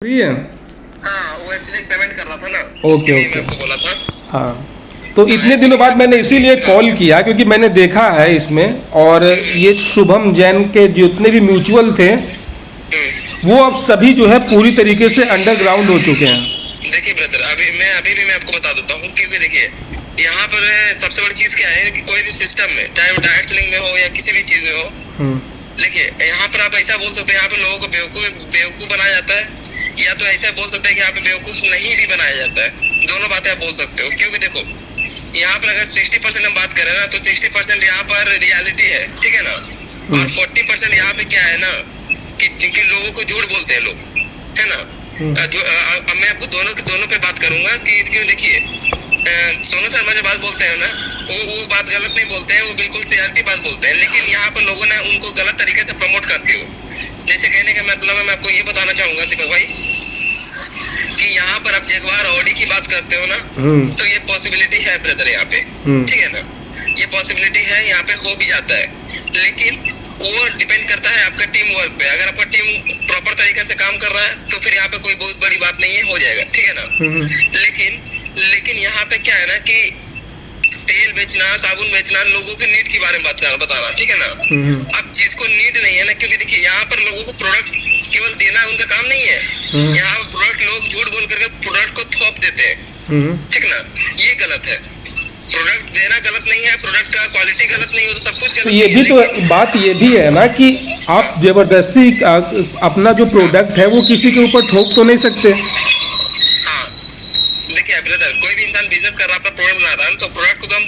Free है। हाँ, वो एक्चुअली पेमेंट कर रहा था ना, ओके इसलिए मैं ओके। आपको बोला था। हाँ, तो इतने दिनों बाद मैंने इसीलिए कॉल किया क्योंकि मैंने देखा है इसमें, और ये शुभम जैन के जितने भी म्यूचुअल थे वो अब सभी जो है पूरी तरीके से अंडरग्राउंड हो चुके हैं। देखिए ब्रदर, अभी भी मैं आपको बता देता हूँ, क्योंकि देखिए यहाँ पर सबसे बड़ी चीज क्या है कि कोई भी सिस्टम में, चाहे वो डायरेक्ट सेलिंग में हो या किसी भी चीज में हो, देखिए यहाँ पर आप ऐसा बोल सकते हैं यहाँ पे लोगों को बेवकूफ बनाया जाता है, या तो ऐसा बोल सकते हैं कि यहाँ पे बेवकूफ नहीं भी बनाया जाता है। दोनों बातें आप बोल सकते हो, क्योंकि देखो यहाँ पर अगर 60% हम बात करें ना, तो 60% यहाँ पर रियलिटी है, ठीक है ना, और 40% यहाँ पे क्या है ना कि लोगों को झूठ बोलते हैं लोग, है ना। अब मैं आपको दोनों पे बात करूंगा कि क्यों, देखिए सोनू शर्मा जो बात बोलते हैं ना, वो बात गलत नहीं बोलते हैं, वो बिल्कुल रियलिटी बात बोलते हैं, लेकिन यहाँ पर लोगों ने उनको गलत तरीके से प्रमोट करते हो। जैसे कहने का मतलब है, मैं आपको ये बताना चाहूंगा दीपक भाई कि यहाँ पर आप जगवार ऑडी की बात करते हो ना, तो ये पॉसिबिलिटी है ब्रदर यहाँ पे, ठीक है ना, ये पॉसिबिलिटी है, यहाँ पे हो भी जाता है, लेकिन वो डिपेंड करता है आपका टीम वर्क पे। अगर आपका टीम प्रॉपर तरीके से काम कर रहा है तो फिर यहाँ पे कोई बहुत बड़ी बात नहीं है, हो जाएगा, ठीक है ना। लेकिन यहाँ पे क्या है ना कि तेल बेचना, साबुन बेचना, लोगों की नीड के बारे में बताना, ठीक है ना। अब जिसको नीड नहीं है ना, क्योंकि देखिए यहाँ पर लोगों को प्रोडक्ट केवल देना उनका काम नहीं है, यहाँ पर प्रोडक्ट लोग झूठ बोल करके प्रोडक्ट को थोप देते हैं, ठीक ना, ये गलत है। प्रोडक्ट देना गलत नहीं है, प्रोडक्ट का क्वालिटी गलत नहीं हो तो सब कुछ गलत। तो ये भी तो बात ये भी है ना कि आप जबरदस्ती अपना जो प्रोडक्ट है वो किसी के ऊपर ठोक तो नहीं सकते। हाँ, देखिए ब्रदर, कोई भी इंसान बिजनेस कर रहा है, अपना प्रोडक्ट बना रहा है, तो प्रोडक्ट को तो हम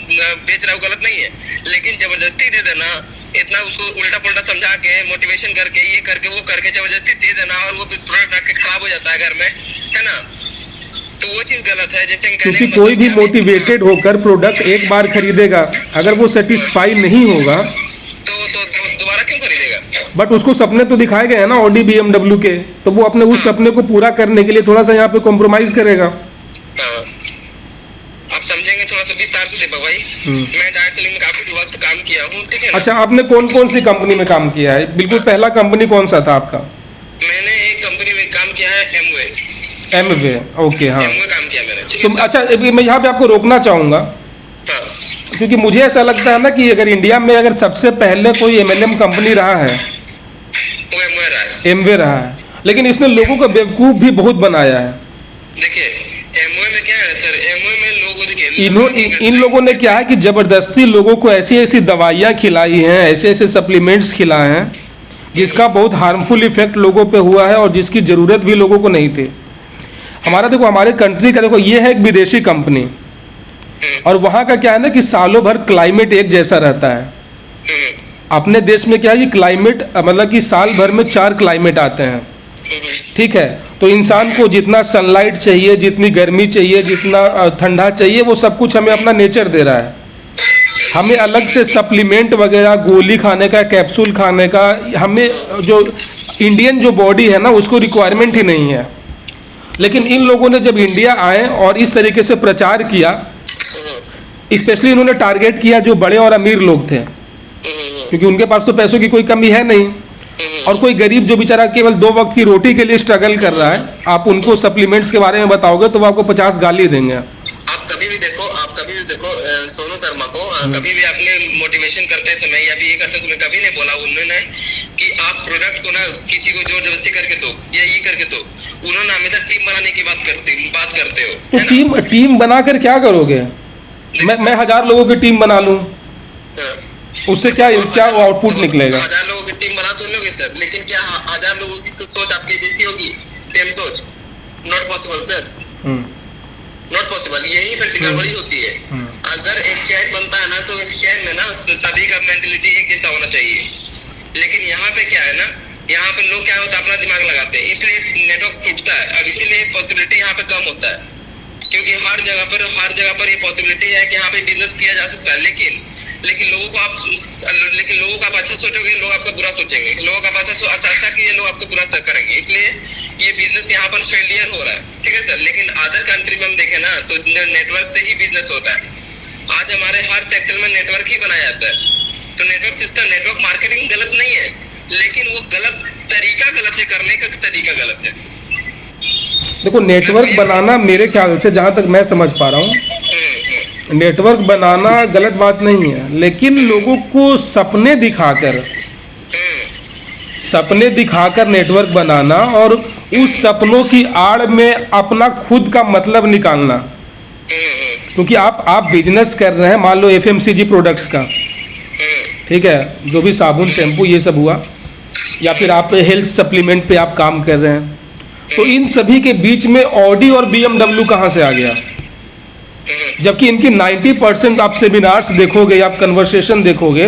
बेच रहे हो, गलत नहीं है, लेकिन जबरदस्ती दे देना, इतना उसको उल्टा पुल्टा समझा के, मोटिवेशन करके, ये करके वो करके जबरदस्ती दे देना, और वो प्रोडक्ट आके खराब हो जाता है घर में, है ना, तो वो चीज गलत है। जैसे क्योंकि कोई भी मोटिवेटेड होकर प्रोडक्ट एक बार खरीदेगा, अगर वो सेटिस्फाई नहीं होगा तो दोबारा क्यों खरीदेगा। बट उसको सपने तो दिखाए गए हैं ना ऑडी BMW के, तो वो अपने उस सपने को पूरा करने के लिए थोड़ा सा यहाँ पे कॉम्प्रोमाइज करेगा। आप समझेंगे थोड़ा सा विस्तार से दीपक भाई, मैं डायरेक्ट सेलिंग में काफी वक्त काम किया हूँ, ठीक है ना? अच्छा, आपने कौन कौन सी कंपनी में काम किया है? बिल्कुल पहला कंपनी कौन सा था आपका? मैंने एक कंपनी में काम किया है, एमवे। ओके, हाँ। एमवे काम किया मैंने, तो अच्छा, मैं यहाँ पे आपको रोकना चाहूंगा क्योंकि मुझे ऐसा लगता है ना कि अगर इंडिया में अगर सबसे पहले कोई MLM कंपनी रहा है, वो एमवे रहा है, लेकिन इसने लोगों को बेवकूफ भी बहुत बनाया है। देखिए एमवे में क्या है सर, एमवे में लोगों, देखिए इन लोगों ने क्या है कि जबरदस्ती लोगों को ऐसी ऐसी दवाइयाँ खिलाई हैं, ऐसे ऐसे सप्लीमेंट्स खिलाए हैं जिसका बहुत हार्मफुल इफेक्ट लोगों पे हुआ है और जिसकी ज़रूरत भी लोगों को नहीं थी। हमारा देखो, हमारे कंट्री का देखो, ये है एक विदेशी कंपनी, और वहाँ का क्या है ना कि सालों भर क्लाइमेट एक जैसा रहता है। अपने देश में क्या है कि क्लाइमेट मतलब कि साल भर में 4 क्लाइमेट आते हैं, ठीक है। तो इंसान को जितना सनलाइट चाहिए, जितनी गर्मी चाहिए, जितना ठंडा चाहिए, वो सब कुछ हमें अपना नेचर दे रहा है। हमें अलग से सप्लीमेंट वगैरह, गोली खाने का, कैप्सूल खाने का, हमें जो इंडियन जो बॉडी है ना उसको रिक्वायरमेंट ही नहीं है। लेकिन इन लोगों ने जब इंडिया आए और इस तरीके से प्रचार किया, स्पेशली इन्होंने टारगेट किया जो बड़े और अमीर लोग थे, क्योंकि उनके पास तो पैसों की कोई कमी है नहीं, और कोई गरीब जो बेचारा केवल 2 वक्त की रोटी के लिए स्ट्रगल कर रहा है, आप उनको सप्लीमेंट्स के बारे में बताओगे तो वो आपको 50 गाली देंगे। आप कभी भी देखो सोनू शर्मा को, कभी भी आपने मोटिवेशन करते समय या भी ये करते समय कभी नहीं बोला उन्होंने कि आप प्रोडक्ट को ना किसी को जोर जबरदस्ती करके दो या ये करके दो। उन्होंने हमेशा टीम बनाने की बात करते हो, तो टीम बनाकर क्या करोगे? मैं 1000 लोगों की टीम बना लूं, उससे क्या आउटपुट निकलेगा? 1000 लोगों की टीम बना तो लोगे सर, लेकिन क्या 1000 लोगों की सोच आपकी जैसी होगी, सेम सोच? Not possible sir, not possible. यही प्रैक्टिकल बड़ी होती है। अगर एक चैन बनता है ना, तो एक चैन में ना सभी का मेंटलिटी एक जैसा होना चाहिए, लेकिन यहाँ पे क्या है ना, यहाँ पे लोग क्या होता है, अपना दिमाग लगाते हैं, इसलिए नेटवर्क टूटता है, और इसीलिए पॉसिबिलिटी यहाँ पे कम होता है, क्योंकि हर जगह पर ये पॉसिबिलिटी है कि यहाँ पे बिजनेस किया जा सकता है, लेकिन लोगों को आप अच्छा सोचोगे, लोग आपका बुरा सोचेंगे, लोगों का अच्छा कि ये लोग आपको बुरा करेंगे, इसलिए ये बिजनेस यहाँ पर फेलियर हो रहा है, ठीक है सर। लेकिन अदर कंट्री में हम देखें ना, तो नेटवर्क से ही बिजनेस होता है। आज हमारे हर सेक्टर में नेटवर्क ही बनाया जाता है, तो नेटवर्क सिस्टम, नेटवर्क मार्केटिंग गलत नहीं है, लेकिन वो गलत तरीका गलत है, करने का तरीका गलत है। देखो नेटवर्क बनाना मेरे ख्याल से, जहाँ तक मैं समझ पा रहा हूँ, नेटवर्क बनाना गलत बात नहीं है, लेकिन लोगों को सपने दिखाकर नेटवर्क बनाना और उस सपनों की आड़ में अपना खुद का मतलब निकालना। क्योंकि आप बिजनेस कर रहे हैं, मान लो एफएमसीजी प्रोडक्ट्स का, ठीक है, जो भी साबुन शैम्पू ये सब हुआ, या फिर आप हेल्थ सप्लीमेंट पे आप काम कर रहे हैं, तो इन सभी के बीच में ऑडी और बीएमडब्ल्यू कहाँ से आ गया? जबकि इनकी 90% आप सेमिनार्स देखोगे, आप कन्वर्सेशन देखोगे,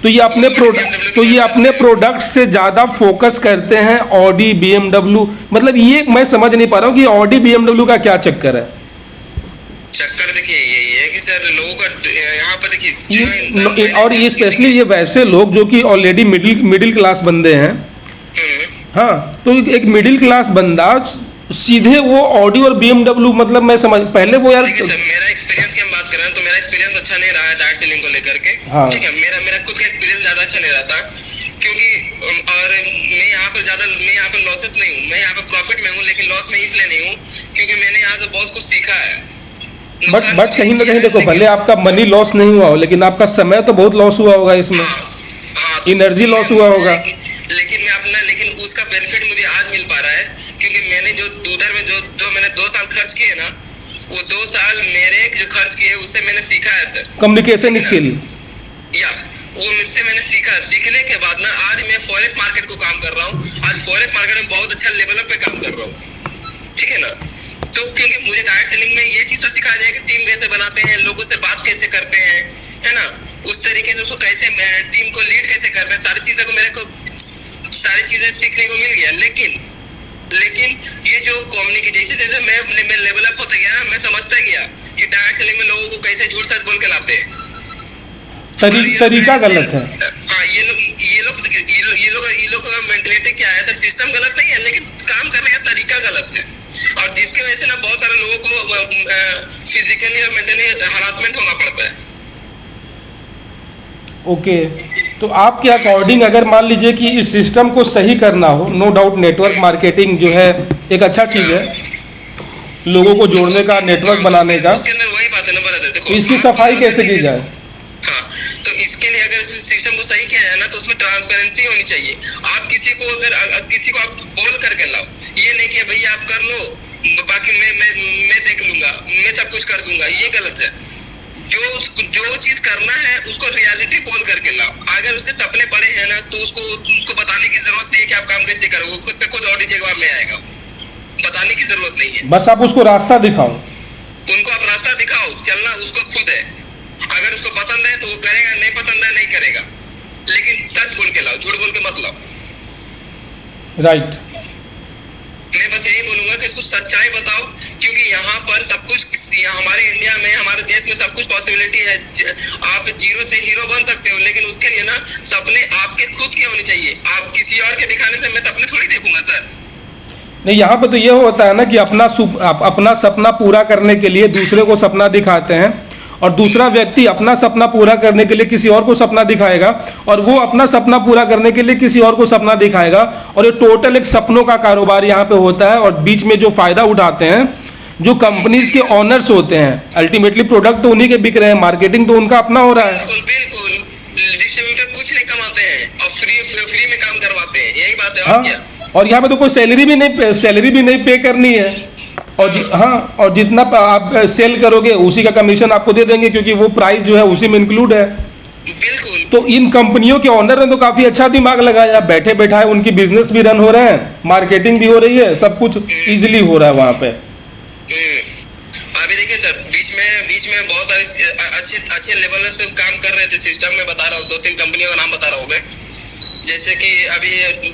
तो ये अपने प्रोडक्ट से ज़्यादा फोकस करते हैं ऑडी बीएमडब्ल्यू। मतलब ये मैं समझ नहीं पा रहा हूँ कि ऑडी बीएमडब्ल्यू का क्या चक्कर है। चक्कर देखिए यही है कि सर लोगों का यहाँ पर देखिए, और ये स्पेशली ये वैसे लोग जो कि ऑलरेडी मिडिल क्लास बंदे हैं, हाँ, तो एक मिडिल क्लास बंदा सीधे वो ऑडी और बीएमडब्ल्यू, मतलब मैं समझ, पहले वो यार मेरा एक्सपीरियंस की हम बात कर रहे हैं तो मेरा एक्सपीरियंस अच्छा नहीं रहा है डायरेक्ट सेलिंग को लेकर के। हाँ, ठीक है, मेरा खुद का एक्सपीरियंस ज्यादा अच्छा नहीं रहा था, क्योंकि और मैं यहाँ पर लॉसेस नहीं हूँ, मैं यहाँ पर प्रॉफिट में हूँ, लेकिन लॉस में इसलिए नहीं हूँ क्योंकि मैंने यहाँ से बहुत कुछ सीखा है। बट कहीं ना कहीं देखो, भले आपका मनी लॉस नहीं हुआ हो, लेकिन आपका समय तो बहुत लॉस हुआ होगा इसमें, एनर्जी लॉस हुआ होगा। लेकिन उसका बेनिफिट मुझे आज मिल पा रहा है, क्योंकि मैंने जो उधर में जो मैंने 2 साल खर्च किए ना, वो 2 साल मेरे जो खर्च किए उससे मैंने सीखा है सर, कम्युनिकेशन स्किल, या वो मुझसे मैंने सीखा। सीखने के बाद ना आज मैं फॉरेक्स मार्केट को काम कर रहा हूँ, आज फॉरेक्स मार्केट में बहुत अच्छा लेवल पे काम कर रहा हूँ, ठीक है ना। तो क्योंकि मुझे डायरेक्ट सेलिंग में ये चीज तो सिखाया जाए कि टीम कैसे बनाते हैं, लोगों से बात कैसे करते हैं, है ना, उस तरीके से उसको कैसे टीम को लीड कैसे करते हैं, सारी चीजें सीखने को मिल गया। लेकिन ये जो कम्युनिकेशन, जैसे मैं लेवल अप होता गया ना, मैं समझता गया कि डायरेक्ट सेलिंग में लोगों को कैसे झूठ सच बोल के लाते हैं, तरीका गलत है। हाँ, ये लोग का मेंटलिटी क्या है, सिस्टम गलत नहीं है, लेकिन काम करने का तरीका गलत है, और जिसकी वजह से ना बहुत सारे लोगों को फिजिकली और मेंटली हरासमेंट होना पड़ता है। ओके, तो आपके अकॉर्डिंग अगर मान लीजिए कि इस सिस्टम को सही करना हो, नो डाउट नेटवर्क मार्केटिंग जो है एक अच्छा चीज़ है, लोगों को जोड़ने का, नेटवर्क बनाने का, उसके अंदर वही बात है ना ब्रदर, देखो इसकी सफाई कैसे की जाए? हाँ, तो इसके लिए अगर सिस्टम को सही किया जाए ना, तो उसमें ट्रांसपेरेंसी होनी चाहिए। आप किसी को आप बोल करके लाओ, ये नहीं कि भैया आप कर लो, बाकी मैं देख लूंगा, मैं सब कुछ कर दूंगा, ये गलत है। जो चीज करना है उसको रियलिटी बोल करके लाओ। अगर उसके सपने बड़े हैं ना, तो उसको बताने की जरूरत नहीं है कि आप काम कैसे करोगे, खुद पे खुद ऑडी जवाब में आएगा, बताने की जरूरत नहीं है। बस आप उसको रास्ता दिखाओ, उनको आप रास्ता दिखाओ, चलना उसको खुद है। अगर उसको पसंद है तो वो करेगा, नहीं पसंद है नहीं करेगा, लेकिन सच बोल के लाओ, झूठ बोल के मत लाओ। राइट, मैं बस यही बोलूंगा कि इसको सच्चाई बताओ, क्योंकि यहाँ पर सब कुछ, हमारे इंडिया में, हमारे देश में सब कुछ पॉसिबिलिटी है। आप जीरो से हीरो बन सकते हो, लेकिन उसके लिए ना सपने आपके खुद के होने चाहिए। आप किसी और के दिखाने से मैं सपने थोड़ी देखूंगा सर। नहीं, यहाँ पे तो ये होता है ना कि अपना सपना पूरा करने के लिए दूसरे को सपना दिखाते हैं, और दूसरा व्यक्ति अपना सपना पूरा करने के लिए किसी और को सपना दिखाएगा, और वो अपना सपना पूरा करने के लिए किसी और को सपना दिखाएगा, और ये टोटल एक सपनों का कारोबार यहाँ पे होता है। और बीच में जो फायदा उठाते हैं जो कंपनीज के ओनर्स होते हैं, अल्टीमेटली प्रोडक्ट तो उन्हीं के बिक रहे हैं, मार्केटिंग तो उनका अपना हो रहा है। बिल्कुल, डिस्ट्रीब्यूटर कुछ नहीं कमाते हैं और फ्री में काम करवाते हैं, यही बात है। और क्या, और यहाँ पे तो कोई सैलरी भी नहीं पे करनी है, और और जितना आप सेल करोगे उसी का कमीशन आपको दे देंगे, क्योंकि वो प्राइस जो है उसी में इंक्लूड है। बिल्कुल। तो इन कंपनियों के ओनर ने तो काफी अच्छा दिमाग लगाया, बैठे बैठाए उनकी बिजनेस भी रन हो रहे हैं, मार्केटिंग भी हो रही है, सब कुछ इजीली हो रहा है वहाँ पे। अभी देखिए सर, बीच में बहुत सारे अच्छे लेवल से काम कर रहे थे सिस्टम में, बता रहा हूँ 2-3 कंपनियों का नाम बता रहा हूँ मैं। जैसे कि अभी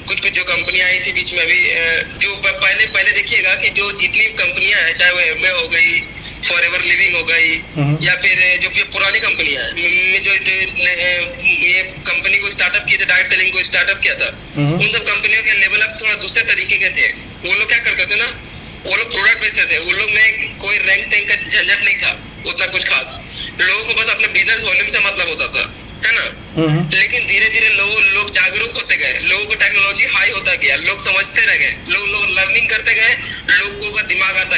कुछ जो कंपनियां आई थी बीच में, अभी जो पहले देखिएगा कि जो जितनी कंपनियां हैं, चाहे वो एमवे हो गई, फॉरएवर लिविंग हो गई, या फिर जो पुरानी कंपनियां हैं, जो ये कंपनी को स्टार्टअप किए थे, डायरेक्ट सेलिंग को स्टार्टअप किया था, उन सब कंपनियों के लेवल अप थोड़ा दूसरे तरीके के थे। वो लोग क्या करते थे ना, वो लोग प्रोडक्ट बेचते थे, वो लोग में कोई रैंक टैंक का झंझट नहीं था उतना कुछ खास, लोगों को बस अपने बिजनेस वॉल्यूम से मतलब होता था, है ना। लेकिन धीरे धीरे लोग जागरूक होते गए, लोगों को टेक्नोलॉजी हाई होता गया, लोग समझते रह गए, लोग लर्निंग करते गए, लोग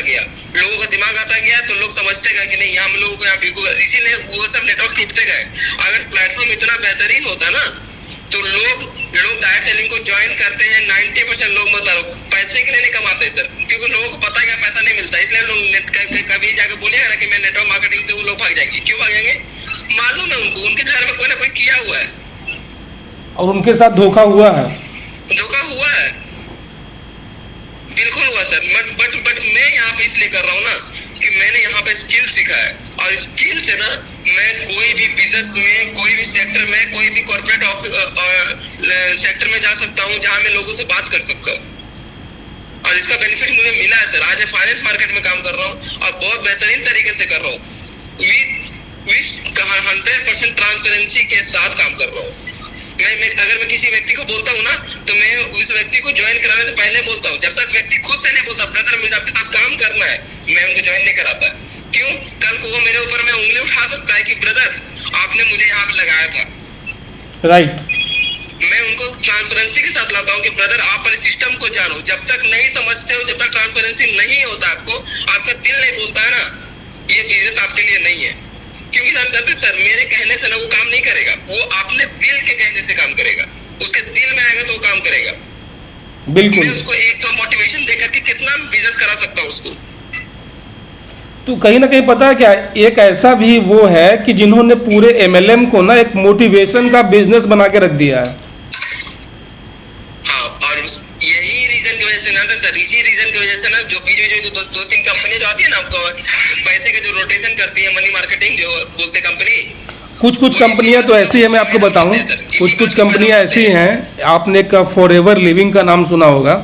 आता गया, लोगों का दिमाग आता गया, तो लोग समझते गए कि नहीं हम लोगों को यहाँ बिल्कुल, इसीलिए वो सब नेटवर्क टूटते गए। अगर प्लेटफॉर्म इतना बेहतरीन होता ना तो लोग डायरेक्ट सेलिंग को ज्वाइन करते हैं। 90% लोग मतलब पैसे के लिए नहीं कमाते सर, क्योंकि लोगों को पता है कि पैसा नहीं मिलता, इसलिए लोग कभी जाकर बोलेगा ना कि मैं नेटवर्क मार्केटिंग से, वो लोग भाग जाएंगे। क्यों भागेंगे? मालूम है उनको, उनके घर में कोई ना कोई किया हुआ है और उनके साथ धोखा हुआ है। धोखा हुआ है, बिल्कुल हुआ सर। बट मैं यहाँ पे इसलिए कर रहा हूँ ना कि मैंने यहाँ पे स्किल सीखा है, और स्किल से ना मैं कोई भी बिजनेस में, कोई भी सेक्टर में, कोई भी कॉर्पोरेट सेक्टर में जा सकता हूँ जहाँ मैं लोगों से बात कर सकता हूँ, और इसका बेनिफिट मुझे मिला है सर। आज मैं फाइनेंस मार्केट में काम कर रहा हूँ और बहुत बेहतरीन तरीके से कर रहा हूँ, 100% ट्रांसपेरेंसी के साथ काम कर रहा हूँ। अगर मैं किसी व्यक्ति को बोलता हूँ ना तो मैं उस व्यक्ति को ज्वाइन कराने से पहले बोलता हूँ, जब तक व्यक्ति खुद से नहीं बोलता ब्रदर मुझे आपके साथ काम करना है, मैं उनको ज्वाइन नहीं कराता। क्यों? कल को वो मेरे ऊपर में उंगली उठा सकता है कि ब्रदर आपने मुझे यहाँ पे लगाया था। राइट। मैं उनको ट्रांसपेरेंसी के साथ लाता हूँ कि ब्रदर आप पर सिस्टम को जानो। जब तक नहीं समझते हो, जब तक ट्रांसपेरेंसी नहीं होता आपको, आपका दिल नहीं बोलता है ना ये बिजनेस आपके लिए नहीं है। क्योंकि जानते सर मेरे कहने से ना वो काम नहीं करेगा, वो अपने दिल के कहने से काम करेगा, उसके दिल में आएगा तो वो काम करेगा। बिल्कुल। मैं उसको एक तो मोटिवेशन देकर के कितना बिजनेस करा सकता हूँ उसको। तो कहीं ना कहीं पता है क्या, एक ऐसा भी वो है कि जिन्होंने पूरे MLM को ना एक मोटिवेशन का बिजनेस बना के रख दिया है। हाँ, और यही रीजन की वजह से ना सर, इसी रीजन की वजह से ना जो बीच में जो दो तीन कंपनी जो आती है ना आपको पैसे का जो रोटेशन करती है, मनी मार्केटिंग जो बोलते कंपनी, कुछ कंपनियां तो ऐसी है, मैं आपको बताऊं, कुछ कंपनियां ऐसी हैं, आपने का फॉरएवर लिविंग का नाम सुना होगा।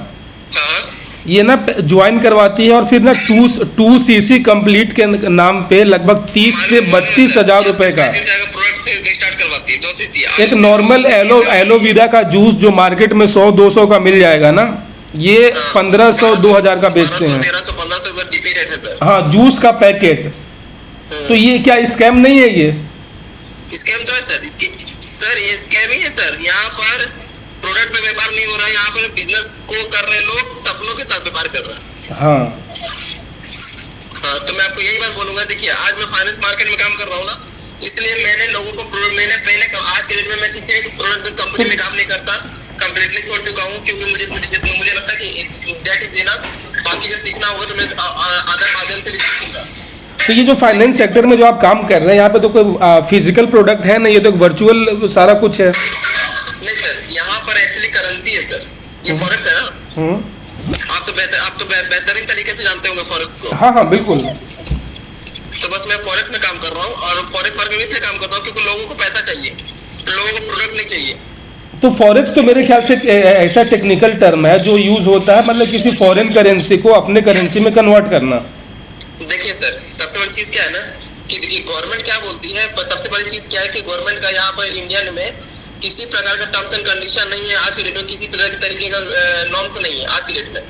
ये ना ज्वाइन करवाती है और फिर ना 2CC कंप्लीट के नाम पे लगभग 30 से 32 हजार रुपए का एक नॉर्मल एलोवेरा का जूस जो मार्केट में 100-200 का मिल जाएगा ना, ये 1500-2000 का बेचते हैं। हाँ, जूस का पैकेट। तो ये क्या स्कैम नहीं है? ये स्कैम तो है सर, ये स्कैम ही है सर। यहाँ पर प्रोडक्ट पे व्यापार नहीं हो रहा है, यहाँ पर बिजनेस को कर रहे लोग सपनों के साथ व्यापार कर रहे हैं। हाँ, तो मैं आपको यही बात बोलूंगा। देखिए आज मैं फाइनेंस मार्केट में काम कर रहा हूँ ना, इसलिए मैंने लोगों को पहले आज के डेट में मैं किसी एक प्रोडक्ट बेस्ड कंपनी में काम नहीं करता, कंप्लीटली छोड़ चुका हूँ। क्योंकि मुझे लगता है कि दैट इज इनफ। बाकी जो सीखना होगा तो मैं अदर माध्यम से भी सीखूंगा। तो ये जो फाइनेंस सेक्टर में जो आप काम कर रहे हैं, यहाँ पे तो कोई फिजिकल प्रोडक्ट है ना, ये तो वर्चुअल सारा कुछ है। नहीं सर, यहाँ पर एक्चुअली करेंसी है सर, ये फॉरेक्स है ना। आप तो बेहतरीन तरीके से जानते होंगे फॉरेक्स को। हाँ, बिल्कुल। तो बस मैं फॉरेक्स में काम कर रहा हूँ, और फॉरेक्स मार्केट में इसलिए काम करता हूँ क्योंकि लोगों को पैसा चाहिए, लोगों को प्रोडक्ट नहीं चाहिए। तो फॉरेक्स तो मेरे ख्याल से ऐसा टेक्निकल टर्म है जो यूज होता है, मतलब किसी फॉरेन करेंसी को अपने करेंसी में कन्वर्ट करना। देखिए सर, सबसे बड़ी चीज क्या है ना कि देखिए गवर्नमेंट क्या बोलती है, सबसे बड़ी चीज क्या है कि गवर्नमेंट का यहाँ पर इंडिया में किसी प्रकार का टर्म्स एंड कंडीशन नहीं है। आज की डेट में किसी तरीके का नॉर्म्स नहीं है। आज की डेट में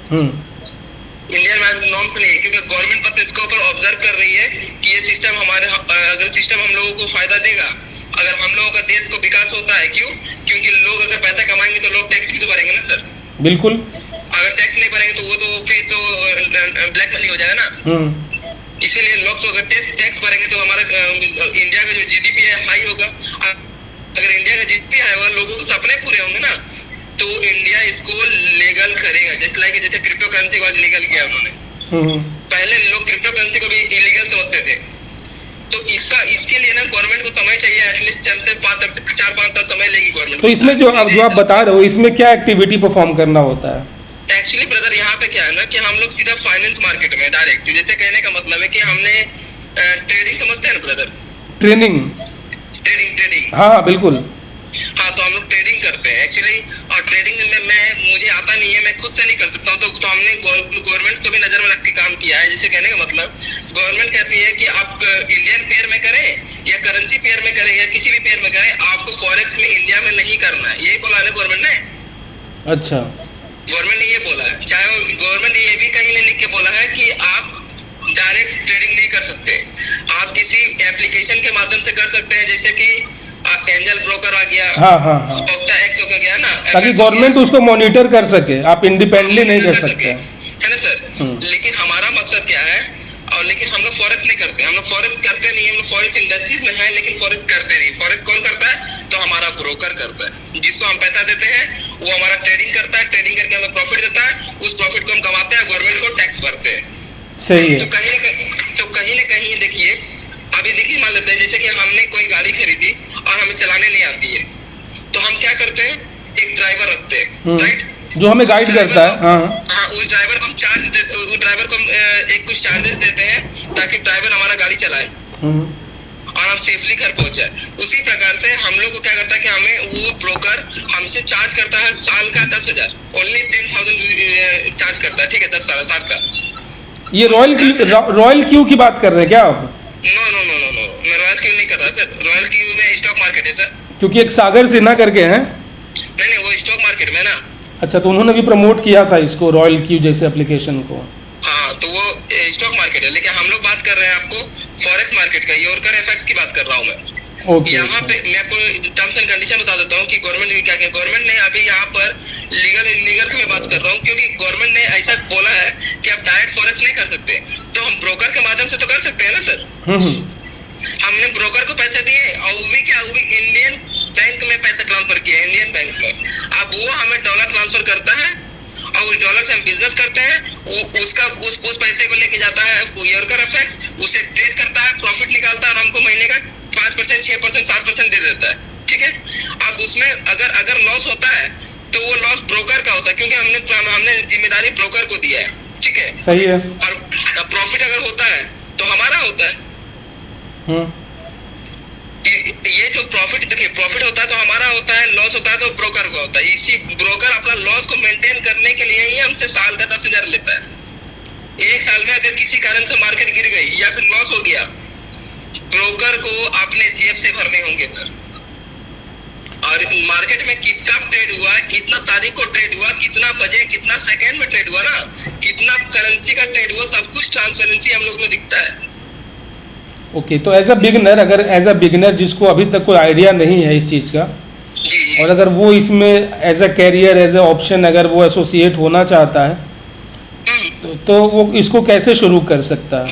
इंडिया में नॉर्म्स नहीं है, क्योंकि गवर्नमेंट बस इसके ऊपर ऑब्जर्व कर रही है कि ये सिस्टम अगर सिस्टम हम लोगों को फायदा देगा, अगर हम लोगों का देश को विकास होता है। क्यों? क्योंकि लोग अगर पैसा कमाएंगे तो लोग टैक्स भी तो भरेंगे ना सर। बिल्कुल। अगर टैक्स नहीं भरेंगे तो वो तो फिर तो ब्लैक मनी हो जाएगा ना। इसीलिए लोग तो अगर टैक्स भरेंगे तो हमारा इंडिया का जो GDP है हाई होगा। अगर इंडिया का GDP हाई होगा, लोगों के सपने पूरे होंगे ना, तो इंडिया इसको लीगल करेगा। जैसे क्रिप्टो करेंसी को लीगल किया उन्होंने। पहले लोग क्रिप्टो करेंसी को भी इलीगल समझते थे। तो इसके लिए ना गवर्नमेंट को समय चाहिए, एटलीस्ट 4-5 साल समय लेगी गवर्नमेंट। तो इसमें जो आप बता रहे हो, इसमें क्या एक्टिविटी परफॉर्म करना होता है? एक्चुअली ब्रदर यहाँ पे क्या है ना कि हम लोग सीधा फाइनेंस मार्केट में डायरेक्ट, जैसे कहने का मतलब है कि हमने ट्रेडिंग समझते हैं ना ब्रदर, ट्रेडिंग। हाँ, बिल्कुल। हाँ, तो हम लोग ट्रेडिंग करते हैं एक्चुअली, और ट्रेडिंग में मुझे आता नहीं है, मैं खुद से नहीं कर सकता हूँ। तो हमने गवर्नमेंट को भी नजर में रख के काम किया है। जैसे कहने का मतलब गवर्नमेंट कहती है कि आप इंडियन पेयर में करें या करेंसी पेयर में करें या किसी भी पेयर में करें, आपको फॉरेक्स में इंडिया में नहीं करना है। यही बोला है ना गवर्नमेंट ने। अच्छा, गवर्नमेंट ने ये बोला है। चाहे गवर्नमेंट ने ये भी कहीं ने लिख के बोला है कि आप डायरेक्ट ट्रेडिंग नहीं कर सकते, आप किसी एप्लीकेशन के माध्यम से कर सकते हैं, जैसे कि एंजल ब्रोकर आ गया। हाँ। ऑक्टा एक्स हो गया ना, ताकि गवर्नमेंट उसको मॉनिटर कर सके, आप इंडिपेंडेंटली नहीं कर सकते, है ना सर। लेकिन हमारा मकसद क्या किया है, और लेकिन हम लोग फॉरेक्स नहीं करते, हम लोग फॉरेक्स करते नहीं, हम लोग फॉरेक्स इंडस्ट्रीज में है लेकिन फॉरेक्स करते नहीं। फॉरेक्स कौन करता है? तो हमारा ब्रोकर करता है, जिसको हम पैसा देते हैं, वो हमारा ट्रेडिंग करता है, ट्रेडिंग करके हमें प्रॉफिट देता है, उस प्रॉफिट को हम कमाते हैं, गवर्नमेंट को टैक्स भरते हैं। सही है। तो कहीं न कहीं देखिए, अभी देखिए मान लेते हैं जैसे कि हमने कोई गाड़ी खरीदी और हमें चलाने नहीं आती है, तो हम क्या करते हैं, एक ड्राइवर रखते हैं, राइट, जो हमें गाइड करता है। हाँ, उस ड्राइवर को हम चार्ज देते, उस ड्राइवर को हम एक कुछ चार्जेस देते हैं ताकि ड्राइवर हमारा गाड़ी चलाए और हम सेफली घर पहुंच जाए। उसी प्रकार से हम लोग को क्या करता है कि हमें वो ब्रोकर हमसे चार्ज करता है साल का 10,000, ओनली 10,000 चार्ज करता है, ठीक है, 10 साल का। ये रॉयल क्यू की बात कर रहे हैं क्या आप? नो, मैं रॉयल क्यू नहीं कर रहा सर, रॉयल क्यू में स्टॉक मार्केट है सर। क्योंकि एक सागर सिन्हा करके हैं। नहीं, वो स्टॉक मार्केट में ना। अच्छा, तो उन्होंने भी प्रमोट किया था इसको, रॉयल क्यू जैसे एप्लीकेशन को। हाँ, तो वो स्टॉक मार्केट है, लेकिन हम लोग बात कर रहे हैं आपको फॉरेक्स मार्केट का, योरकर एफएक्स की बात कर रहा हूँ मैं। यहाँ पे मैं आपको टर्म्स एंड कंडीशन बता देता हूँ कि गवर्नमेंट ने क्या किया। गवर्नमेंट ने अभी यहाँ पर लीगल की मैं बात कर रहा हूँ, क्योंकि गवर्नमेंट ने ऐसा बोला है कि आप डायरेक्ट फॉरेक्स नहीं कर सकते, तो हम ब्रोकर के माध्यम से तो कर सकते हैं ना सर। हमने ब्रोकर को पैसे दिए और वो भी इंडियन बैंक में पैसा ट्रांसफर किया, इंडियन बैंक में। अब वो हमें डॉलर ट्रांसफर करता है और उस डॉलर से हम बिजनेस करते हैं, वो उसका उस पैसे को लेके जाता है योरकर एफएक्स, उसे ट्रेड करता है, प्रॉफिट निकालता है और हमको महीने का 5%, 6%, 7% दे देता है, ठीक है। अब उसमें अगर लॉस होता है तो वो लॉस ब्रोकर का होता है, क्योंकि हमने जिम्मेदारी ब्रोकर को दिया है, ठीक है, सही है। और प्रॉफिट अगर होता है तो हमारा होता है। ये जो प्रॉफिट, देखिए प्रॉफिट होता है तो हमारा होता है, लॉस होता है तो ब्रोकर का होता है। इसी ब्रोकर अपना लॉस को मेंटेन करने के लिए ही हमसे साल का 10,000 लेता है। एक साल में अगर किसी कारण से मार्केट गिर गई या फिर लॉस हो गया, ब्रोकर को अपने जेब से भरने होंगे सर। और मार्केट में कितना ट्रेड हुआ, कितना तारीख को ट्रेड हुआ, कितना बजे, कितना सेकंड में ट्रेड हुआ ना, कितना करेंसी का ट्रेड हुआ, सब कुछ ट्रांसपेरेंसी हम लोग में दिखता है। ओके, तो एज अ बिगिनर जिसको अभी तक कोई आइडिया नहीं है इस चीज़ का, और अगर वो इसमें as a career, as a option अगर वो एसोसिएट होना चाहता है, तो वो इसको कैसे शुरू कर सकता है?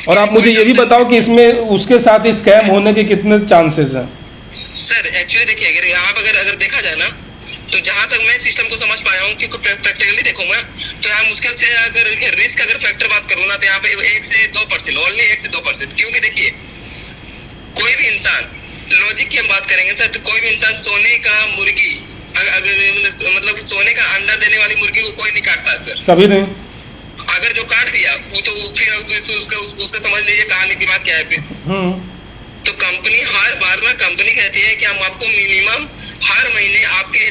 और आप मुझे ये भी बताओ कि इसमें उसके साथ स्कैम होने के कितने चांसेस हैं? सर एक्चुअली देखिए, अगर यहाँ पर अगर देखा जाए ना, तो जहाँ तक मैं सिस्टम को समझ पाया हूँ, क्योंकि प्रैक्टिकली देखूंगा तो यहाँ मुश्किल से अगर रिस्क अगर फैक्टर बात करूँ ना, तो यहाँ पे 1 से 2%, ओनली 1 से 2%। क्योंकि देखिए कोई भी इंसान, लॉजिक की हम बात करेंगे सर, तो कोई भी इंसान सोने का मुर्गी अगर मतलब सोने का अंडा देने वाली मुर्गी को कोई नहीं काटता है सर, कभी नहीं। अगर जो काट दिया वो तो फिर उसका समझ लीजिए कहानी दिमाग क्या है फिर। तो कंपनी हर बार ना, कंपनी कहती है कि हम आपको मिनिमम हर महीने आपके,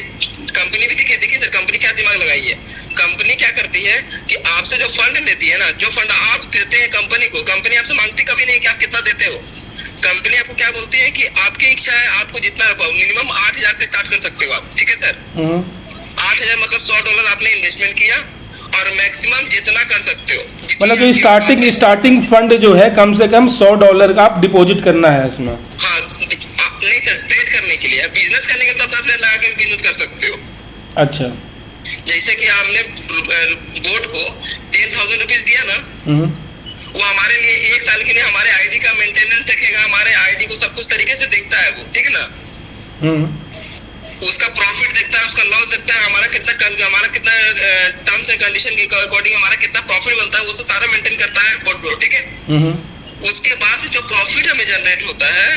कंपनी भी देखिए सर, कंपनी क्या दिमाग लगाई है, कंपनी क्या करती है कि आपसे जो फंड लेती है ना, जो फंड आप देते हैं कंपनी को, कंपनी आपसे मांगती कभी नहीं कि आप कितना देते हो। कंपनी आपको क्या बोलती है कि आपकी इच्छा है, आपको जितना मिनिमम 8,000 से स्टार्ट कर सकते हो आप, ठीक है सर। 8,000 मतलब $100 आपने इन्वेस्टमेंट किया और मैक्सिमम जितना कर सकते हो, मतलब जो स्टार्टिंग फंड जो है कम से कम $100 का आप डिपॉजिट करना है इसमें। हाँ, नहीं सर, ट्रेड करने के लिए, बिजनेस करने के लिए 10,000 लगा के बिजनेस कर सकते हो। अच्छा, जैसे कि हमने बोर्ड को 10,000 रुपीज दिया ना, वो हमारे लिए 1 साल के लिए हमारे आईडी का मेंटेनेंस रखेगा, हमारे आईडी को सब कुछ तरीके से देखता है वो, ठीक है ना। उसका प्रॉफिट देखता है, उसका लॉस देखता है, हमारा कितना टर्म्स एंड कंडीशन के अकॉर्डिंग हमारा कितना प्रॉफिट बनता है, वो सब सारा मेंटेन करता है बोर्ड, ठीक है। उसके बाद से जो प्रॉफिट हमें जनरेट होता है,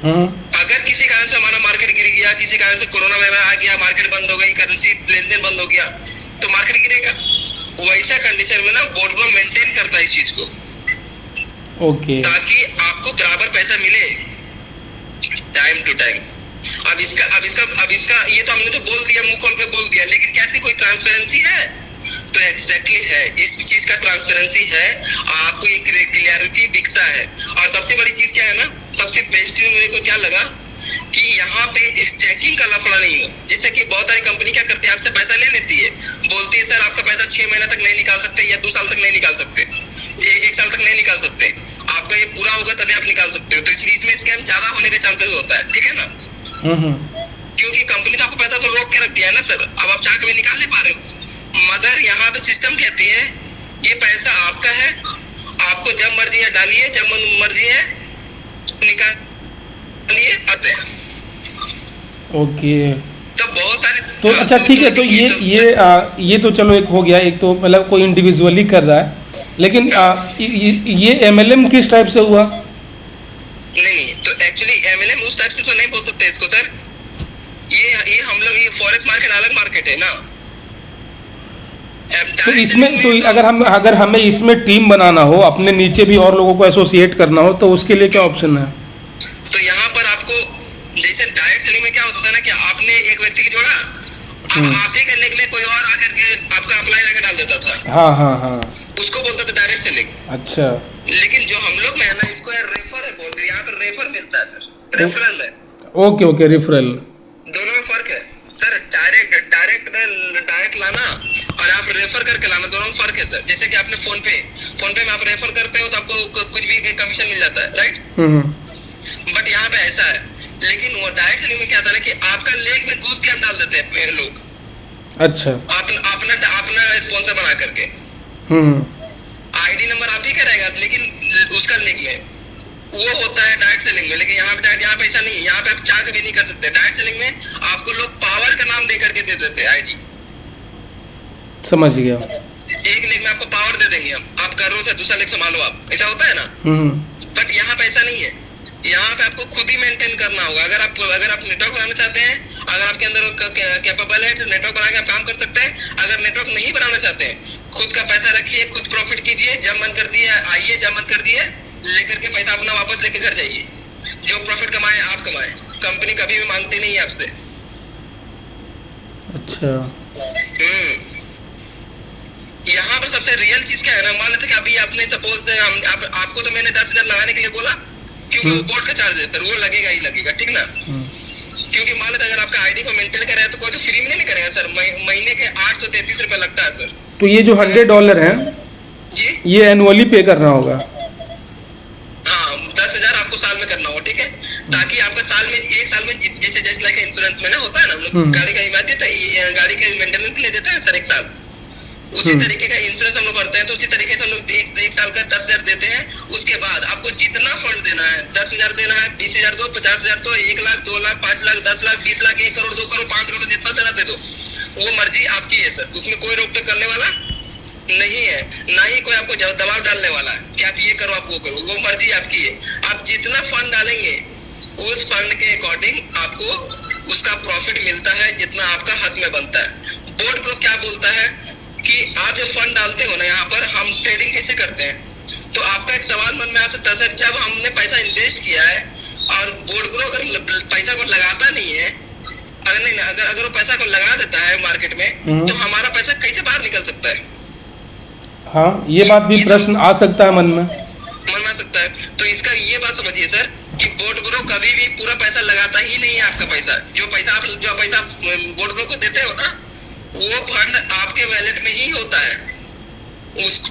अगर किसी कारण से हमारा मार्केट गिर गया, किसी कारण से कोरोना वायरस आ गया, मार्केट बंद हो गई, करेंसी लेन देन बंद हो गया, तो मार्केट गिरेगा। वैसा कंडीशन में ना बोर्ड को मेंटेन करता है इस चीज को, ओके, ताकि आपको बराबर पैसा मिले टाइम टू टाइम। अब इसका ये तो हमने तो बोल दिया, मुंह खोल के बोल दिया, लेकिन क्या इसकी कोई ट्रांसपेरेंसी है? तो एग्जैक्टली है, इस चीज का ट्रांसपेरेंसी है, आपको एक क्लियरिटी दिखता है। और सबसे बड़ी चीज क्या है ना, सबसे बेस्ट मेरे को क्या लगा कि यहाँ पे स्टैकिंग का लफड़ा नहीं हो। जैसे कि बहुत सारी कंपनी क्या करती है, आपसे पैसा ले लेती है, बोलती है सर आपका पैसा 6 महीने तक नहीं निकाल सकते, या 2 साल तक नहीं निकाल सकते, 1 साल तक नहीं निकाल सकते, आपका ये पूरा होगा तभी आप निकाल सकते हो। तो इसमें स्कैम ज्यादा होने का चांसेस होता है, ठीक है ना। क्योंकि कंपनी तो आपको पैसा तो रोक के रख दिया है ना सर, अब आप चाह के भी निकाल नहीं पा रहे हो। मगर यहाँ पे सिस्टम कहती है डालिए, जब मन मर्जी है निकालिए, आते हैं। ओके, तो बहुत सारे तो अच्छा ठीक है। तो ये तो चलो एक हो गया, एक तो मतलब कोई इंडिविजुअली कर रहा है, लेकिन ये एमएलएम किस टाइप से हुआ? नहीं, तो एक्चुअली एमएलएम उस टाइप से तो नहीं बोल सकते इसको सर। ये हम लोग, ये फॉरेक्स मार्केट अलग मार्केट है ना। तो इसमें तो अगर हमें इसमें टीम बनाना हो, अपने नीचे भी और लोगों को एसोसिएट करना हो, तो उसके लिए क्या ऑप्शन है? तो यहाँ पर आपको जैसे डायरेक्ट सेलिंग में क्या होता है ना कि आपने एक व्यक्ति की जोड़ा, आप ही करने के लिए कोई और आकर के आपका अप्लाई आकर डाल देता था। हाँ हाँ हाँ, उसको बोलते थे डायरेक्ट सेलिंग। अच्छा, लेकिन जो हम लोग में है ना, इसको रेफर है बोल रहे, यहाँ पर रेफर मिलता है सर, रेफरल है। Okay, referral. दोनों में फर्क है सर। डायरेक्ट लाना और आप रेफर करके लाना, दोनों में फर्क है सर। जैसे कि आपने फोन पे में आप रेफर करते हो तो आपको कुछ भी कमीशन मिल जाता है, राइट? बट यहाँ पे ऐसा है। लेकिन वो डायरेक्ट सेलिंग में क्या था ना कि आपका लेग में घुस के हम डाल देते हैं लोग। अच्छा, अपना स्पॉन्सर बना करके आईडी नंबर आप ही का रहेगा, लेकिन उसका लेग में वो होता है डायरेक्ट सेलिंग में। लेकिन यहाँ पे ऐसा नहीं है। यहाँ पे आप चाह के भी नहीं कर सकते। डायरेक्ट सेलिंग में आपको लोग पावर का नाम दे करके दे देते हैं आईडी। समझ गया। एक लेग में आपको पावर दे देंगे हम, आप करो से दूसरा लेग संभालो आप, ऐसा होता है ना। बट यहाँ पे ऐसा नहीं है। यहाँ पे आपको खुद ही मेंटेन करना होगा। अगर आप नेटवर्क बनाना चाहते हैं, अगर आपके अंदर कैपेबल है तो नेटवर्क बना के आप काम कर सकते हैं। अगर नेटवर्क नहीं बनाना चाहते हैं, खुद का पैसा रखिए, खुद प्रॉफिट कीजिए, जब मन कर दिए आइए, जब मन कर दिए लेकर के पैसा अपना वापस लेके घर जाइए। जो प्रॉफिट कमाए आप कमाए, कंपनी कभी भी मांगती नहीं है आपसे। अच्छा, यहाँ पर सबसे रियल चीज क्या है ना, मान लेते कि अभी आपने सपोज आपको तो मैंने 10,000 लगाने के लिए बोला, क्योंकि वो बोर्ड का चार्ज है सर, वो लगेगा ही लगेगा, ठीक ना। क्योंकि मान लेते अगर आपका आईडी को मेंटेन कर रहा है तो कोई तो फ्री में नहीं करेगा सर। महीने के 833 रुपए लगता है सर। तो ये जो $100 है जी, ये एनुअली पे करना होगा? हाँ, 10,000 आपको साल में करना होगा, ठीक है। ताकि आपका एक साल में जैसे लाइक इंश्योरेंस में ना होता है ना, हम लोग गाड़ी का बीमा देते हैं, गाड़ी के मेंटेनेंस के लिए देते हैं सर 1 साल, उसी तरीके का इंश्योरेंस हम लोग करते हैं। तो उसी तरीके से हम लोग एक साल का 10,000 देते हैं। उसके बाद आपको जितना फंड देना है, 10,000 देना है, 20,000 दो, 50,000 दो, 1 लाख, 2 लाख, 5 लाख, 10 लाख, 20 लाख, 1 करोड़, 2 करोड़, 5 करोड़, जितना देना दे दो। वो मर्जी आपकी है सर, उसमें कोई रोक टोक करने वाला नहीं है, ना ही कोई आपको दबाव डालने वाला है कि आप ये करो, आप वो करो। वो मर्जी आपकी है। आप जितना फंड डालेंगे उस फंड के अकॉर्डिंग आपको उसका प्रॉफिट मिलता है, जितना आपका हक में बनता है। बोर्ड को क्या बोलता है कि आप जो फंड डालते हो ना, यहाँ पर हम ट्रेडिंग कैसे करते हैं। तो आपका एक सवाल मन में आ सकता है सर, जब हमने पैसा इन्वेस्ट किया है और बोर्ड को अगर पैसा को लगाता नहीं है, अगर वो पैसा को लगा देता है मार्केट में, तो हमारा पैसा कैसे बाहर निकल सकता है? हाँ, ये बात भी प्रश्न आ सकता है मन में आ सकता है। तो इसका ये बात समझिए सर कि बोर्ड ग्रो कभी भी पूरा पैसा लगाता ही नहीं है। आपका पैसा जो पैसा बोर्ड ग्रो को देते हो ना, वो फंड आपके वैलेट में ही होता है।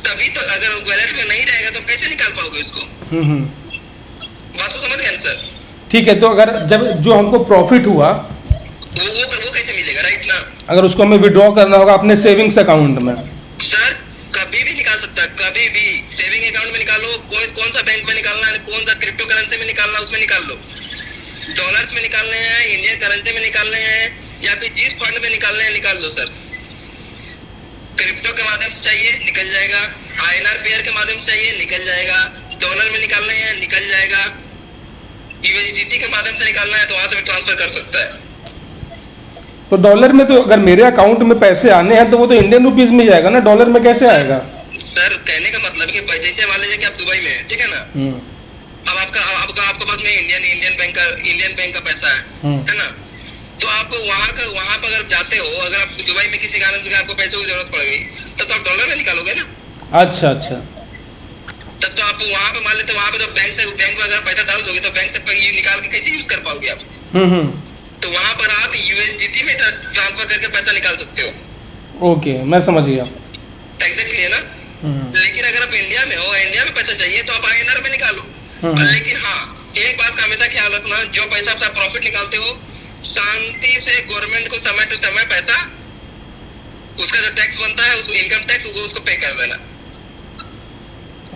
तभी तो अगर वैलेट में नहीं रहेगा तो कैसे निकाल पाओगे उसको? बात तो समझ गए ना सर? ठीक है। तो अगर जब जो हमको प्रॉफिट हुआ वो कैसे मिलेगा, राइट ना? अगर उसको हमें विड्रॉ करना होगा अपने सेविंग्स अकाउंट में, सर कभी भी निकाल सकता है, कभी भी सेविंग अकाउंट में निकालो, कौन सा बैंक में निकालना है, कौन सा क्रिप्टो करेंसी में निकालना है उसमें निकाल लो। डॉलर्स में निकालने हैं, इंडियन करेंसी में निकालने हैं, या फिर जिस फंड में निकालने हैं निकाल लो सर। क्रिप्टो के माध्यम से चाहिए निकल जाएगा, INR पेयर के माध्यम से चाहिए निकल जाएगा, डॉलर में निकालने हैं निकल जाएगा, USDT के माध्यम से निकालना है तो वहां से ट्रांसफर कर सकता है। तो डॉलर में तो अगर मेरे अकाउंट में पैसे आने हैं तो वो तो इंडियन रुपीस में जाएगा ना, डॉलर में कैसे आएगा? सर कहने का मतलब कि जैसे मान लीजिए कि आप दुबई में है, ठीक है ना। अब आपका पास में इंडियन बैंक का पैसा है ना। तो आप वहाँ पर अगर जाते हो, अगर आप दुबई में किसी कारण से आपको पैसों की जरूरत पड़ गई तो आप डॉलर में निकालोगे ना। अच्छा, तब तो आप वहाँ पे मान लेते, वहाँ पे तो बैंक में अगर पैसा डाल दोगे तो बैंक से ये निकाल के कैसे यूज कर पाओगे आप? तो वहाँ पर आप USDT में ट्रांसफर करके पैसा निकाल सकते हो। ओके, मैं समझ गया। एग्जैक्टली है ना। लेकिन अगर आप इंडिया में हो, इंडिया में पैसा चाहिए तो आप INR में निकालो। लेकिन हाँ, एक बात का हमेशा ख्याल रखना, जो पैसा आप प्रॉफिट निकालते हो, शांति से गवर्नमेंट को समय टू समय पैसा, उसका जो टैक्स बनता है, उसको इनकम टैक्स, उसको पे कर देना।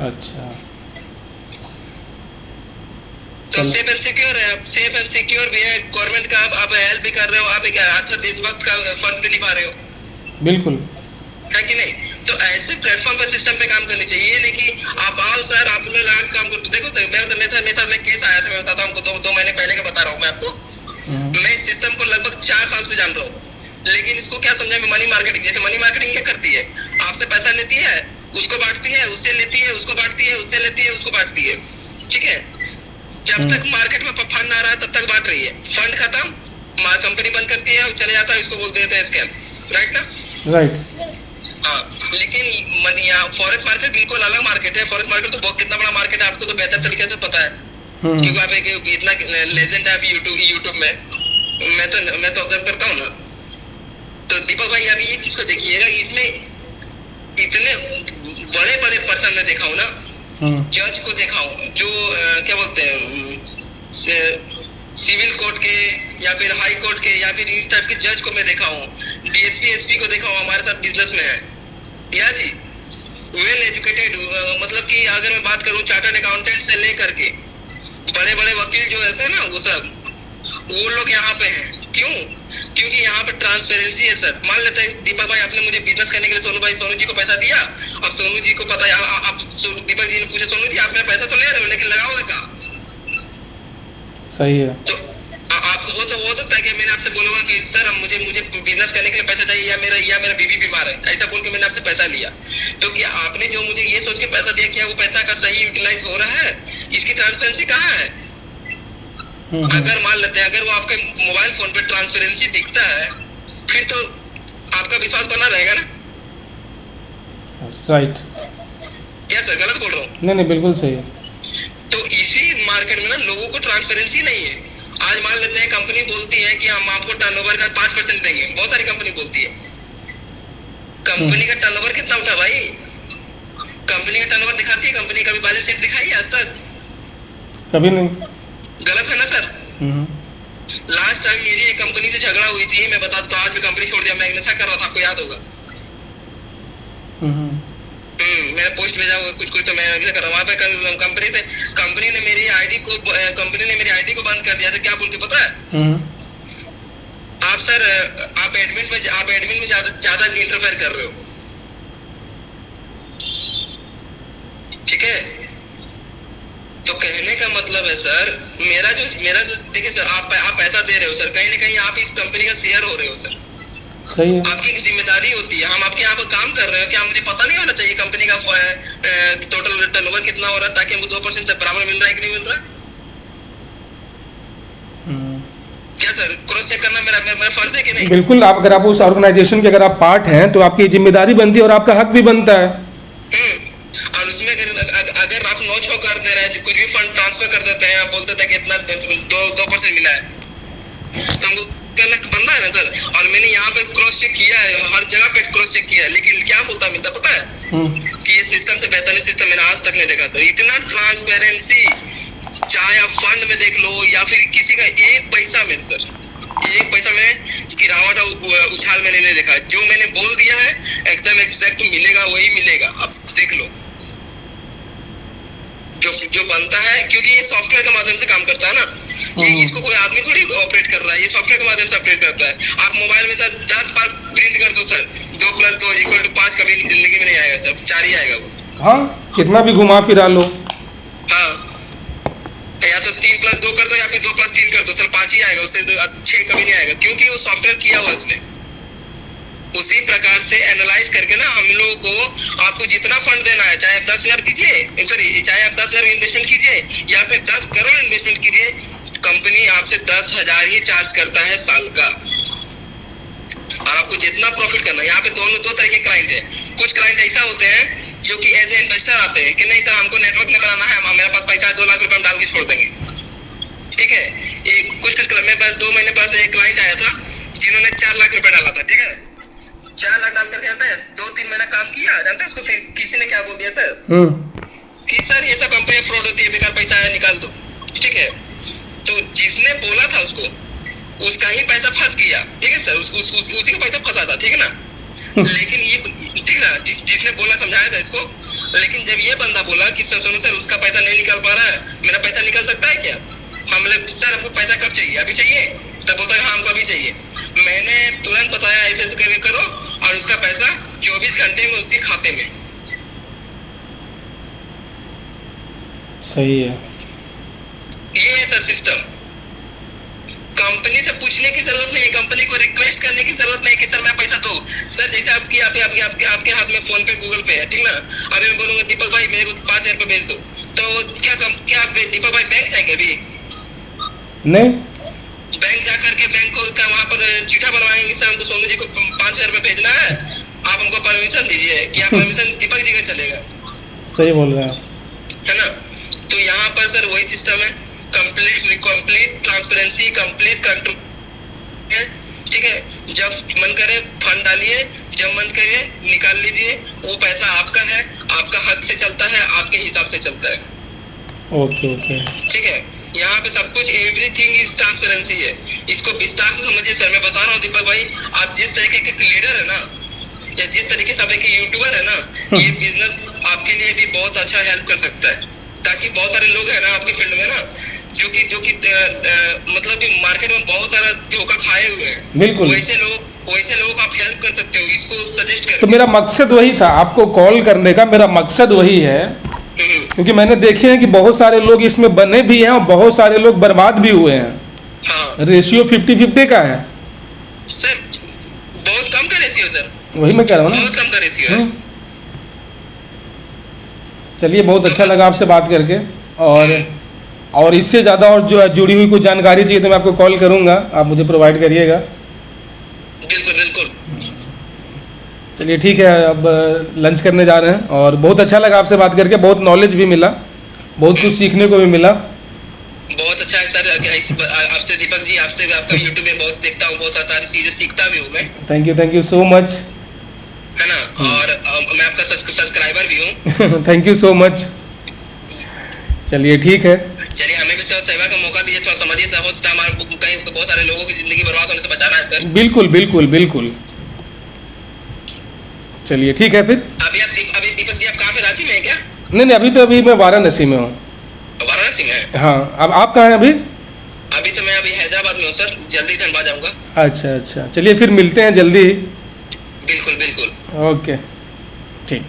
अच्छा, तो सेफ एंड सिक्योर है, आप सेफ एंड सिक्योर भी है, गवर्नमेंट का आप हेल्प भी कर रहे हो, आप एक अच्छा देशभक्त का फर्ज भी निभा रहे हो, बिल्कुल है कि नहीं? तो ऐसे प्लेटफॉर्म पर सिस्टम पे काम करनी चाहिए। ये नहीं कि आप आओ सर आप लोग लगा काम करो। देखो सर मेरे साथ में केस आया था, मैं बताता हूँ आपको, दो महीने पहले का बता रहा हूँ मैं आपको। मैं इस सिस्टम को लगभग 4 साल से जान रहा हूँ, लेकिन इसको क्या समझा मैं, मनी मार्केटिंग। जैसे मनी मार्केटिंग क्या करती है, आपसे पैसा लेती है, उसको बांटती है, उससे लेती है, उसको बांटती है, उससे लेती है, उसको बांटती है, ठीक है? जब तक मार्केट में फंड आ रहा है तब तक बांट रही है, फंड खत्म कंपनी बंद करती है, चले जाता है, इसको बोल देते हैं स्कैम, राइट ना? राइट। हाँ, लेकिन यहाँ फॉरेक्स मार्केट बिल्कुल अलग मार्केट है। फॉरेक्स मार्केट तो बहुत कितना बड़ा मार्केट है, आपको तो बेहतर तरीके से पता है, क्योंकि आप एक इतना लेजेंड है यूट्यूब में, मैं तो ऑब्जर्व करता हूँ ना। तो दीपक भाई अभी ये चीज को देखिएगा, इसमें इतने बड़े बड़े पर्सन में देखा हूँ ना, जज को देखा हूँ जो क्या बोलते हैं सिविल कोर्ट के या फिर हाई कोर्ट के या फिर इस टाइप के जज को मैं देखा हूँ, डीएसपी एसपी को देखा हूँ, हमारे साथ बिजनेस में है या जी, वेल एजुकेटेड। मतलब कि अगर मैं बात करूँ चार्टर्ड अकाउंटेंट से लेकर के बड़े बड़े वकील जो है ना, वो लोग यहाँ पे हैं। क्यों? क्योंकि यहाँ पे ट्रांसपेरेंसी है सर। मान लेते हैं दीपक भाई आपने मुझे बिजनेस करने के लिए सोनू जी को पैसा दिया, अब सोनू जी को पता है, आप दीपक जी ने पूछा सोनू जी आप मेरा पैसा तो ले रहे हो लेकिन लगाओगे कहाँ? सही है। तो आप हो सकता है कि मैंने आपसे बोलूंगा कि सर मुझे बिजनेस करने के लिए पैसा चाहिए, या मेरा बीवी बीमार है, ऐसा बोल के मैंने आपसे पैसा लिया, तो क्या आपने जो मुझे ये सोच के पैसा दिया क्या वो पैसा का सही यूटिलाइज हो रहा है? इसकी ट्रांसपेरेंसी कहाँ है? अगर मान लेते हैं अगर वो आपके मोबाइल फोन पे ट्रांसपेरेंसी दिखता है फिर तो आपका विश्वास बना रहेगा ना, राइट? क्या सर गलत बोल रहा हूँ? नहीं बिल्कुल सही है। तो इसी मार्केट में ना लोगों को ट्रांसपेरेंसी नहीं है। आज मान लेते हैं कंपनी बोलती है कि हम आपको टर्नओवर का 5% देंगे, बहुत सारी कंपनी बोलती है। कंपनी का टर्नओवर कितना उठा भाई? कंपनी का टर्नओवर दिखाती है कंपनी? कभी बैलेंस शीट दिखाई है आज तक? कभी नहीं। गलत है ना सर? लास्ट टाइम मेरी एक कंपनी से झगड़ा हुई थी, मैं बताता हूँ, आज मैं कंपनी छोड़ दिया, मैं एक नशा कर रहा था, आपको याद होगा। मैंने पोस्ट भेजा हुआ कुछ तो मैं कर रहा हूँ वहाँ पे कंपनी ने मेरी आईडी को बंद कर दिया था। क्या बोल के पता है? आप सर आप एडमिन में ज्यादा इंटरफेयर कर रहे हो, ठीक है? तो कहने का मतलब है सर मेरा जो देखिए सर आप पैसा दे रहे हो सर, कहीं ना कहीं आप इस कंपनी का शेयर हो रहे हो सर, सही है। आपकी जिम्मेदारी होती है, हम आपके यहाँ पर काम कर रहे हो, क्या मुझे पता नहीं होना चाहिए कंपनी का टोटल टर्नओवर कितना हो रहा है ताकि हमको 2% से बराबर मिल रहा है कि नहीं मिल रहा है? क्या सर क्रॉस चेक करना मेरा फर्ज है कि नहीं? बिल्कुल। आप अगर आप उस ऑर्गेनाइजेशन के अगर आप पार्ट हैं तो आपकी जिम्मेदारी बनती है और आपका हक भी बनता है। और उसमें अगर आप नो छो कर दे रहे हैं, कुछ भी फंड ट्रांसफर कर देते हैं, आप बोलते थे कि इतना 2% मिला है, तो हमको बनना है ना सर। और मैंने यहाँ पे क्रॉस चेक किया है, हर जगह पे क्रॉस चेक किया है, लेकिन क्या बोलता मिलता पता है? कि ये सिस्टम से बेहतर सिस्टम मैंने आज तक नहीं देखा सर। इतना ट्रांसपेरेंसी, चाहे आप फंड में देख लो या फिर किसी का एक पैसा में सर, एक पैसा में गिरावट उछाल मैंने नहीं देखा। जो मैंने बोल दिया है एकदम एग्जैक्ट मिलेगा, वही मिलेगा। आप देख लो जो बनता है, क्योंकि ये सॉफ्टवेयर के माध्यम से काम करता है ना, ये इसको कोई आदमी थोड़ी ऑपरेट कर रहा है, ये सॉफ्टवेयर के माध्यम से ऑपरेट करता है। आप मोबाइल में सर 10 बार प्रिंट कर दो सर, 2 + 2 = 5 कभी जिंदगी में नहीं आएगा सर, 4 ही आएगा वो। हाँ, कितना भी घुमा फिरा लो। हाँ, या तो 3 + 2 कर दो या फिर 2 + 3 कर दो सर, 5 ही आएगा, उससे 6 कभी नहीं आएगा, क्योंकि वो सॉफ्टवेयर किया हुआ इसने। उसी प्रकार से एनालाइज करके ना हम लोगों को आपको जितना फंड देना है, चाहे आप 10,000 कीजिए, चाहे आप 10,000 इन्वेस्टमेंट कीजिए या फिर 10 करोड़ इन्वेस्टमेंट कीजिए, कंपनी आपसे 10,000 ही चार्ज करता है साल का। और आपको जितना प्रॉफिट करना है, यहाँ पे दो तरह के क्लाइंट है। कुछ क्लाइंट ऐसा होते हैं जो कि एज ए इन्वेस्टर आते हैं कि नहीं सर हमको नेटवर्क में बनाना है, मेरे पास पैसा है, 2 लाख रुपए हम डाल के छोड़ देंगे, ठीक है? मेरे पास 2 महीने बाद एक क्लाइंट आया था जिन्होंने 4 लाख रुपए डाला था, ठीक है? 4 लाख डाल करके जानते हैं 2-3 महीना काम किया, जानते हैं उसको फिर किसी ने क्या बोल दिया सर कि सर ये सब कंपनी फ्रॉड होती है, बेकार पैसा है, निकाल दो, ठीक है? तो जिसने बोला था उसको, उसका ही पैसा फंस गया, ठीक है सर? उसी का पैसा फंसा था, ठीक है ना? लेकिन ये ठीक ना, जिसने बोला समझाया था इसको, लेकिन जब ये बंदा बोला कि सोनू सर उसका पैसा नहीं निकाल पा रहा है, मेरा पैसा निकल सकता है क्या? हम बोले सर आपको पैसा कब चाहिए, अभी चाहिए? तब बोलता है हाँ हमको अभी चाहिए। मैंने तुरंत बताया ऐसे ऐसे करके करो और उसका पैसा 24 घंटे में उसके खाते में। सही है, ये है सर सिस्टम। कंपनी से पूछने की जरूरत नहीं, कंपनी को रिक्वेस्ट करने की जरूरत नहीं कि सर मैं पैसा दो। सर जैसे आपके हाथ में फोन पे गूगल पे है, ठीक ना? अभी मैं बोलूंगा दीपक भाई मेरे को 5,000 रुपए भेज दो, तो क्या आप दीपक भाई बैंक जाएंगे अभी? नहीं, बैंक जा करके बैंक को वहाँ पर चिट्ठा बनवाएंगे सर हमको सोनू जी को 5,000 रुपए भेजना है, आप हमको परमिशन दीजिए, क्या परमिशन दीपक जी का चलेगा? सही बोल रहे हैं, है ना? तो यहाँ पर सर वही सिस्टम है, कंप्लीट ट्रांसपेरेंसी, कंप्लीट कंट्रोल, ठीक है? जब मन करे फंड डालिए, जब मन करे निकाल लीजिए, वो पैसा आपका है, आपका हक से चलता है, आपके हिसाब से चलता है। ओके ओके, ठीक है? यहाँ पे सब कुछ एवरीथिंग इज ट्रांसपेरेंसी है। इसको विस्तार से समझिए सर, मैं बता रहा हूँ दीपक भाई, आप जिस तरीके के लीडर है ना, या जिस तरीके से आप एक यूट्यूबर है ना, ये बिजनेस आपके लिए भी बहुत अच्छा हेल्प कर सकता है, ताकि बहुत सारे लोग हैं ना आपके फील्ड में ना जो कि मतलब कि मार्केट में बहुत सारा धोखा खाए हुए हैं। बिल्कुल, वैसे लोगों को आप हेल्प कर सकते हो, इसको सजेस्ट कर। तो मेरा मकसद वही था, आपको कॉल करने का मेरा मकसद वही है, क्योंकि मैंने देखे हैं कि बहुत सारे लोग इसमें बने भी हैं और बहुत सारे लोग बर्बाद भी हुए हैं। हाँ रेशियो 50-50 का है सर, बहुत कम का रेशियो सर, वही मैं कह रहा हूँ ना, बहुत कम का रेशियो है। चलिए, बहुत अच्छा लगा आपसे बात करके, और इससे ज़्यादा और जो जुड़ी हुई कोई जानकारी चाहिए तो मैं आपको कॉल करूँगा, आप मुझे प्रोवाइड करिएगा। बिल्कुल बिल्कुल। चलिए ठीक है, अब लंच करने जा रहे हैं, और बहुत अच्छा लगा आपसे बात करके, बहुत नॉलेज भी मिला, बहुत कुछ सीखने को भी मिला। बहुत अच्छा है सर, आपसे दीपक जी, आपसे आपका यूट्यूब में बहुत देखता हूँ, बहुत सारी चीजें सीखता भी हूँ मैं। थैंक यू सो मच, है ना? और मैं आपका सब्सक्राइबर भी हूँ। Thank you so much. चलिए ठीक है, चलिए हमें भी सेवा का मौका दीजिए, थोड़ा समझिए सर, होता है हमारे कहीं बहुत सारे लोगों की जिंदगी बर्बाद होने से बचाना है सर। बिल्कुल बिल्कुल बिल्कुल। चलिए ठीक है फिर। अभी दीपक जी आप कहाँ पे, रांची में है क्या? नहीं, अभी मैं वाराणसी में हूँ। वाराणसी में है? हाँ, अब आप कहाँ हैं अभी? अभी तो मैं हैदराबाद में हूँ सर, जल्दी धनबाद जाऊँगा। अच्छा, चलिए फिर मिलते हैं जल्दी। बिल्कुल बिल्कुल। ओके, ठीक।